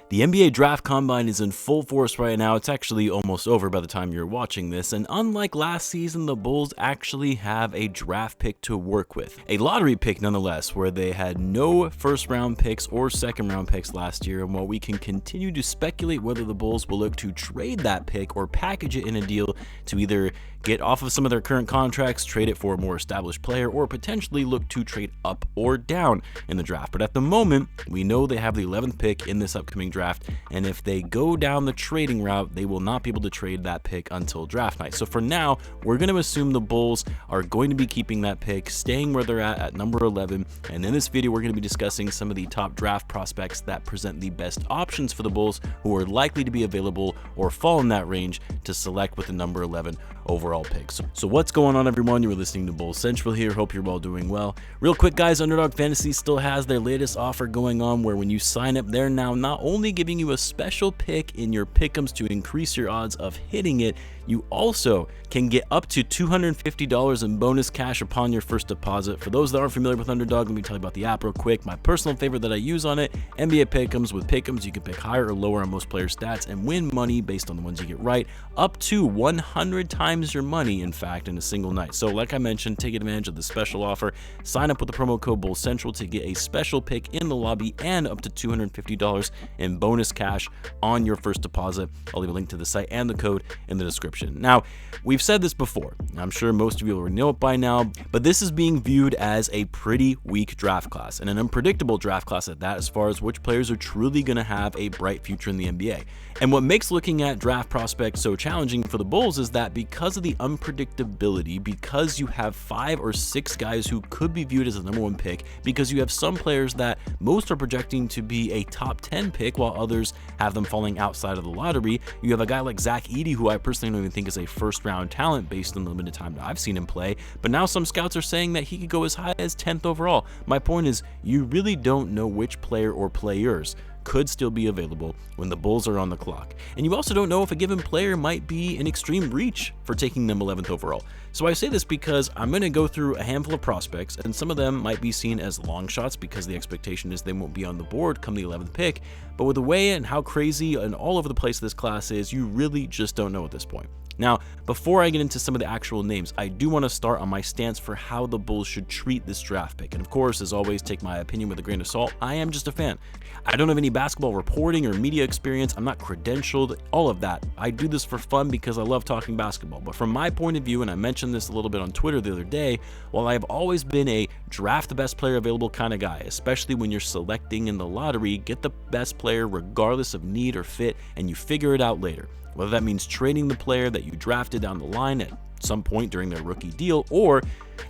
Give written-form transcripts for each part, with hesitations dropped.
The NBA Draft Combine is in full force right now. It's actually almost over by the time you're watching this, and unlike last season, the Bulls actually have a draft pick to work with. A lottery pick nonetheless, where they had no first round picks or second round picks last year, and while we can continue to speculate whether the Bulls will look to trade that pick or package it in a deal to either get off of some of their current contracts, trade it for a more established player, or potentially look to trade up or down in the draft. But at the moment, we know they have the 11th pick in this upcoming draft, and if they go down the trading route, they will not be able to trade that pick until draft night. So for now, we're going to assume the Bulls are going to be keeping that pick, staying where they're at number 11, and in this video, we're going to be discussing some of the top draft prospects that present the best options for the Bulls, who are likely to be available or fall in that range to select with the number 11 overall pick. So what's going on, everyone? You are listening to Bulls Central here. Hope you're all doing well. Real quick, guys, Underdog Fantasy still has their latest offer going on where when you sign up, they're now not only giving you a special pick in your pick'ems to increase your odds of hitting it, you also can get up to $250 in bonus cash upon your first deposit. For those that aren't familiar with Underdog, let me tell you about the app real quick. My personal favorite that I use on it, NBA Pick'ems. With Pick'ems, you can pick higher or lower on most players' stats and win money based on the ones you get right, up to 100 times your money, in fact, in a single night. So like I mentioned, take advantage of the special offer. Sign up with the promo code BullsCentral to get a special pick in the lobby and up to $250 in bonus cash on your first deposit. I'll leave a link to the site and the code in the description. Now, we've said this before. I'm sure most of you already know it by now, but this is being viewed as a pretty weak draft class and an unpredictable draft class at that, as far as which players are truly going to have a bright future in the NBA. And what makes looking at draft prospects so challenging for the Bulls is that because of the unpredictability, because you have 5 or 6 guys who could be viewed as the number 1 pick, because you have some players that most are projecting to be a top 10 pick while others have them falling outside of the lottery. You have a guy like Zach Edey, who I personally don't even think is a first round talent based on the limited time that I've seen him play, but now some scouts are saying that he could go as high as 10th overall. My point is, you really don't know which player or players could still be available when the Bulls are on the clock. And you also don't know if a given player might be an extreme reach for taking them 11th overall. So I say this because I'm going to go through a handful of prospects, and some of them might be seen as long shots because the expectation is they won't be on the board come the 11th pick. But with the way and how crazy and all over the place this class is, you really just don't know at this point. Now, before I get into some of the actual names, I do want to start on my stance for how the Bulls should treat this draft pick. And of course, as always, take my opinion with a grain of salt. I am just a fan. I don't have any basketball reporting or media experience. I'm not credentialed, all of that. I do this for fun because I love talking basketball. But from my point of view, and I mentioned this a little bit on Twitter the other day, while I have always been a draft the best player available kind of guy, especially when you're selecting in the lottery, get the best player regardless of need or fit, and you figure it out later. Whether that means trading the player that you drafted down the line at some point during their rookie deal, or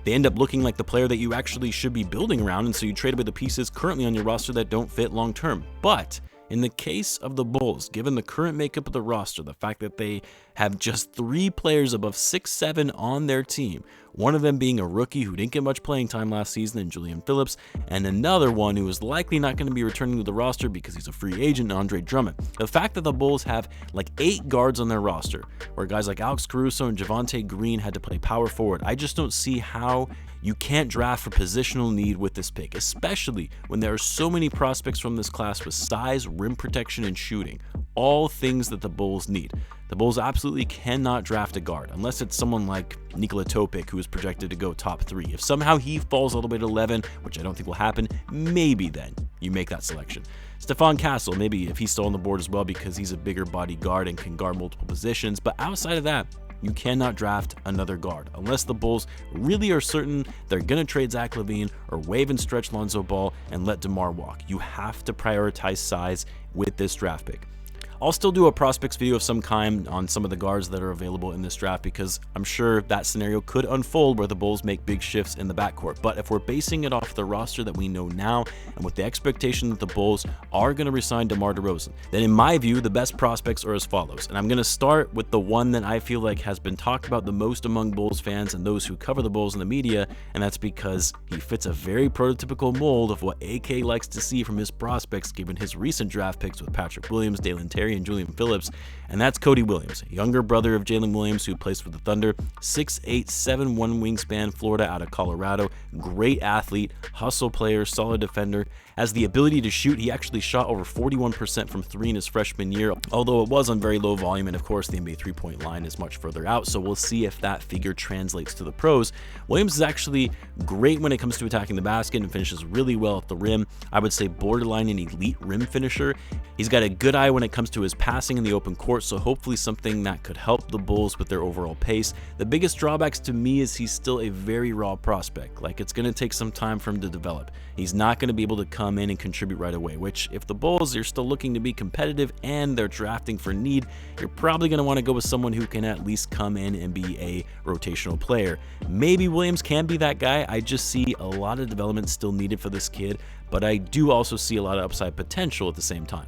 they end up looking like the player that you actually should be building around, and so you trade away the pieces currently on your roster that don't fit long term. But in the case of the Bulls, given the current makeup of the roster, the fact that they have just 3 players above 6'7" on their team, one of them being a rookie who didn't get much playing time last season in Julian Phillips, and another one who is likely not going to be returning to the roster because he's a free agent, Andre Drummond. The fact that the Bulls have like 8 guards on their roster, where guys like Alex Caruso and Javonte Green had to play power forward, I just don't see how you can't draft for positional need with this pick, especially when there are so many prospects from this class with size, rim protection, and shooting, all things that the Bulls need. The Bulls absolutely cannot draft a guard unless it's someone like Nikola, who is projected to go top 3. If somehow he falls all the way to 11, which I don't think will happen, maybe then you make that selection. Stephon Castle, maybe if he's still on the board as well because he's a bigger body guard and can guard multiple positions, but outside of that, you cannot draft another guard unless the Bulls really are certain they're going to trade Zach Lavine or waive and stretch Lonzo Ball and let DeMar walk. You have to prioritize size with this draft pick. I'll still do a prospects video of some kind on some of the guards that are available in this draft because I'm sure that scenario could unfold where the Bulls make big shifts in the backcourt. But if we're basing it off the roster that we know now and with the expectation that the Bulls are going to re-sign DeMar DeRozan, then in my view, the best prospects are as follows. And I'm going to start with the one that I feel like has been talked about the most among Bulls fans and those who cover the Bulls in the media, and that's because he fits a very prototypical mold of what AK likes to see from his prospects given his recent draft picks with Patrick Williams, Dalen Terry, and Julian Phillips, and that's Cody Williams, younger brother of Jalen Williams who plays for the Thunder, 6'8", 7'1" wingspan, Florida out of Colorado, great athlete, hustle player, solid defender. has the ability to shoot. He actually shot over 41% from 3 in his freshman year, although it was on very low volume, and of course the NBA three-point line is much further out, so we'll see if that figure translates to the pros. Williams is actually great when it comes to attacking the basket and finishes really well at the rim. I would say borderline an elite rim finisher. He's got a good eye when it comes to his passing in the open court, so hopefully something that could help the Bulls with their overall pace. The biggest drawbacks to me is he's still a very raw prospect. Like, it's going to take some time for him to develop. He's not going to be able to come in and contribute right away, which if the Bulls are still looking to be competitive and they're drafting for need, you're probably going to want to go with someone who can at least come in and be a rotational player. Maybe Williams can be that guy. I just see a lot of development still needed for this kid, but I do also see a lot of upside potential at the same time.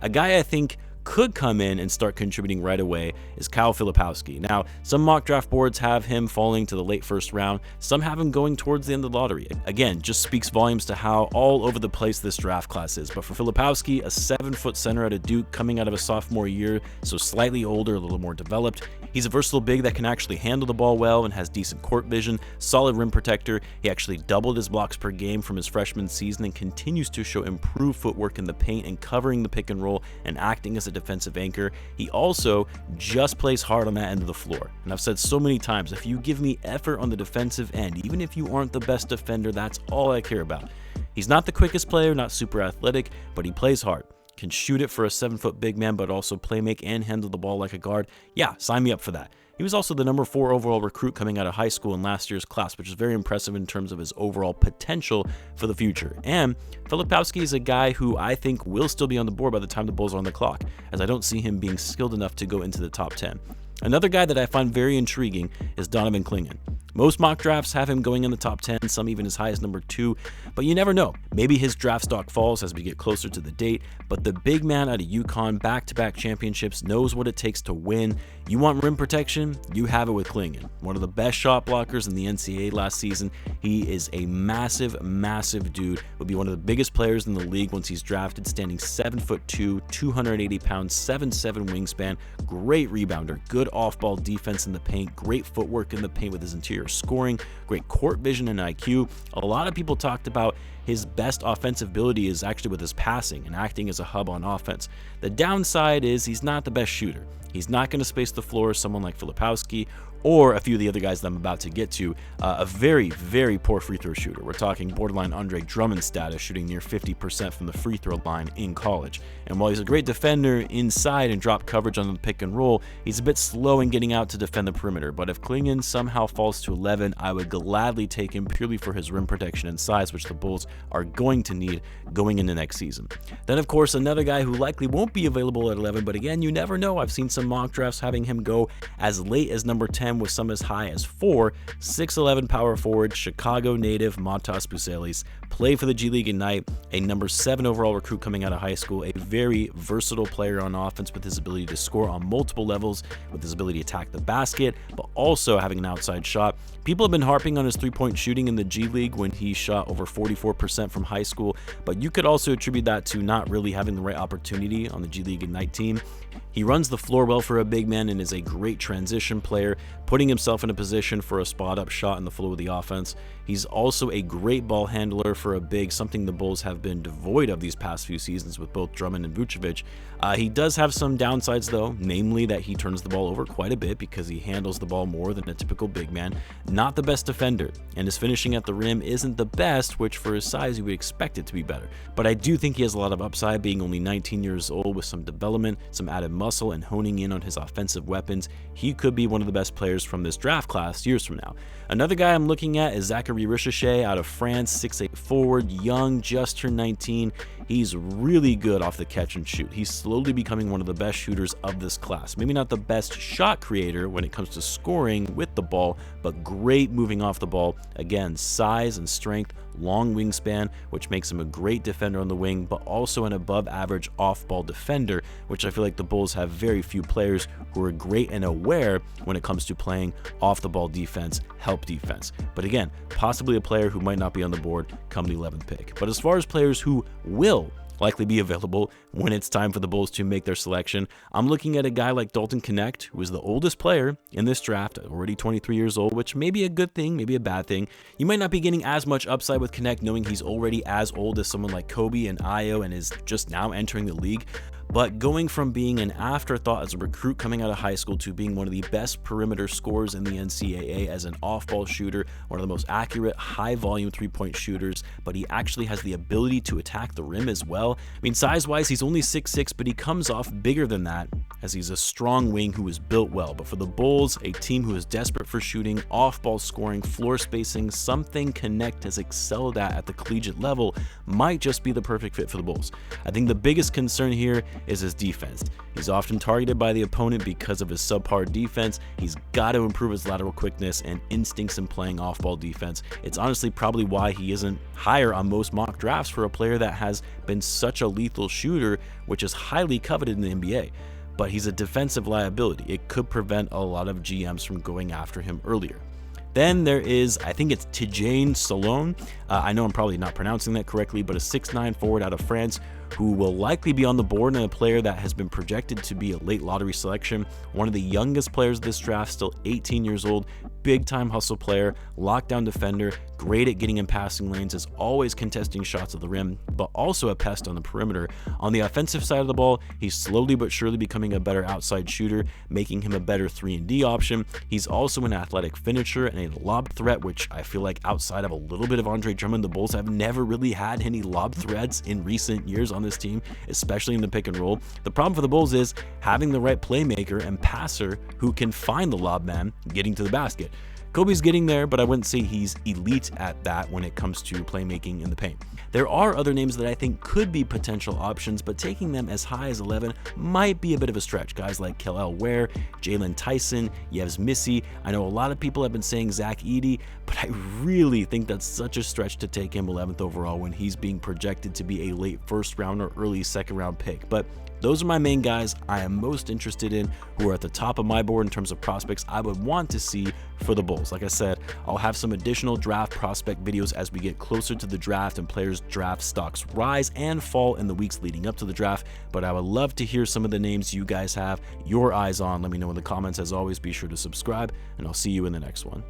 A guy I think could come in and start contributing right away is Filipowski. Now, some mock draft boards have him falling to the late first round. Some have him going towards the end of the lottery. Again, just speaks volumes to how all over the place this draft class is. But for Filipowski, a 7-foot center out of Duke coming out of a sophomore year, so slightly older, a little more developed. He's a versatile big that can actually handle the ball well and has decent court vision, solid rim protector. He actually doubled his blocks per game from his freshman season and continues to show improved footwork in the paint and covering the pick and roll and acting as a defensive anchor. He also just plays hard on that end of the floor. And I've said so many times, if you give me effort on the defensive end, even if you aren't the best defender, that's all I care about. He's not the quickest player, not super athletic, but he plays hard. Can shoot it for a 7-foot big man, but also play make and handle the ball like a guard. Yeah, sign me up for that. He was also the number 4 overall recruit coming out of high school in last year's class, which is very impressive in terms of his overall potential for the future. And Filipowski is a guy who I think will still be on the board by the time the Bulls are on the clock, as I don't see him being skilled enough to go into the top 10. Another guy that I find very intriguing is Donovan Kingan. Most mock drafts have him going in the top 10, some even as high as number 2, but you never know. Maybe his draft stock falls as we get closer to the date, but the big man out of UConn, back-to-back championships, knows what it takes to win. You want rim protection? You have it with Kingan. One of the best shot blockers in the NCAA last season. He is a massive, massive dude. Would be one of the biggest players in the league once he's drafted, standing 7'2", 280 pounds, 7'7" wingspan, great rebounder, good off-ball defense in the paint, great footwork in the paint with his interior scoring, great court vision and IQ. A lot of people talked about his best offensive ability is actually with his passing and acting as a hub on offense. The downside is he's not the best shooter. He's not going to space the floor as someone like Filipowski or a few of the other guys that I'm about to get to. A very, very poor free throw shooter. We're talking borderline Andre Drummond status, shooting near 50% from the free throw line in college. And while he's a great defender inside and drop coverage on the pick and roll, he's a bit slow in getting out to defend the perimeter. But if Kingan somehow falls to 11, I would gladly take him purely for his rim protection and size, which the Bulls are going to need going into next season. Then, of course, another guy who likely won't be available at 11, but again, you never know. I've seen some mock drafts having him go as late as number 10 with some as high as 4, 6'11" power forward, Chicago native Matas Peles, played for the G League Ignite, a number 7 overall recruit coming out of high school, a very versatile player on offense with his ability to score on multiple levels, with his ability to attack the basket, but also having an outside shot. People have been harping on his three-point shooting in the G League when he shot over 44% from high school, but you could also attribute that to not really having the right opportunity on the G League Ignite team. He runs the floor well for a big man and is a great transition player, putting himself in a position for a spot-up shot in the flow of the offense. He's also a great ball handler for a big, something the Bulls have been devoid of these past few seasons with both Drummond and Vucevic. He does have some downsides though, namely that he turns the ball over quite a bit because he handles the ball more than a typical big man. Not the best defender, and his finishing at the rim isn't the best, which for his size you would expect it to be better. But I do think he has a lot of upside, being only 19 years old with some development, some added muscle, and honing in on his offensive weapons. He could be one of the best players from this draft class years from now. Another guy I'm looking at is Zachary Ret out of France, 6'8" forward, young, just turned 19. He's really good off the catch and shoot. He's slowly becoming one of the best shooters of this class. Maybe not the best shot creator when it comes to scoring with the ball, but great moving off the ball. Again, size and strength, long wingspan, which makes him a great defender on the wing, but also an above average off-ball defender, which I feel like the Bulls have very few players who are great and aware when it comes to playing off the ball defense, help defense. But again, possibly a player who might not be on the board come the 11th pick. But as far as players who will likely be available when it's time for the Bulls to make their selection. I'm looking at a guy like Dalton Connect, who is the oldest player in this draft, already 23 years old, which may be a good thing, maybe a bad thing. You might not be getting as much upside with Connect knowing he's already as old as someone like Coby and Ayo and is just now entering the league. But going from being an afterthought as a recruit coming out of high school to being one of the best perimeter scorers in the NCAA as an off-ball shooter, one of the most accurate, high-volume three-point shooters, but he actually has the ability to attack the rim as well. I mean, size-wise, he's only 6'6", but he comes off bigger than that, as he's a strong wing who is built well. But for the Bulls, a team who is desperate for shooting, off-ball scoring, floor spacing, something Connect has excelled at the collegiate level, might just be the perfect fit for the Bulls. I think the biggest concern here is his defense. He's often targeted by the opponent because of his subpar defense. He's got to improve his lateral quickness and instincts in playing off-ball defense. It's honestly probably why he isn't higher on most mock drafts for a player that has been such a lethal shooter, which is highly coveted in the NBA. But he's a defensive liability. It could prevent a lot of GMs from going after him earlier. Then there is, I think it's TaShawn Salone. I know I'm probably not pronouncing that correctly, but a 6'9" forward out of France who will likely be on the board, and a player that has been projected to be a late lottery selection. One of the youngest players of this draft, still 18 years old, big time hustle player, lockdown defender, great at getting in passing lanes, is always contesting shots at the rim, but also a pest on the perimeter. On the offensive side of the ball, he's slowly but surely becoming a better outside shooter, making him a better 3-and-D option. He's also an athletic finisher and a lob threat, which I feel like outside of a little bit of Andre Drummond, the Bulls have never really had any lob threats in recent years on this team, especially in the pick and roll. The problem for the Bulls is having the right playmaker and passer who can find the lob man getting to the basket. Coby's getting there, but I wouldn't say he's elite at that when it comes to playmaking in the paint. There are other names that I think could be potential options, but taking them as high as 11 might be a bit of a stretch. Guys like Kel'el Ware, Jalen Tyson, Yves Missy. I know a lot of people have been saying Zach Edey, but I really think that's such a stretch to take him 11th overall when he's being projected to be a late first round or early second round pick. But those are my main guys I am most interested in, who are at the top of my board in terms of prospects I would want to see for the Bulls. Like I said, I'll have some additional draft prospect videos as we get closer to the draft and players' draft stocks rise and fall in the weeks leading up to the draft. But I would love to hear some of the names you guys have your eyes on. Let me know in the comments. As always, be sure to subscribe, and I'll see you in the next one.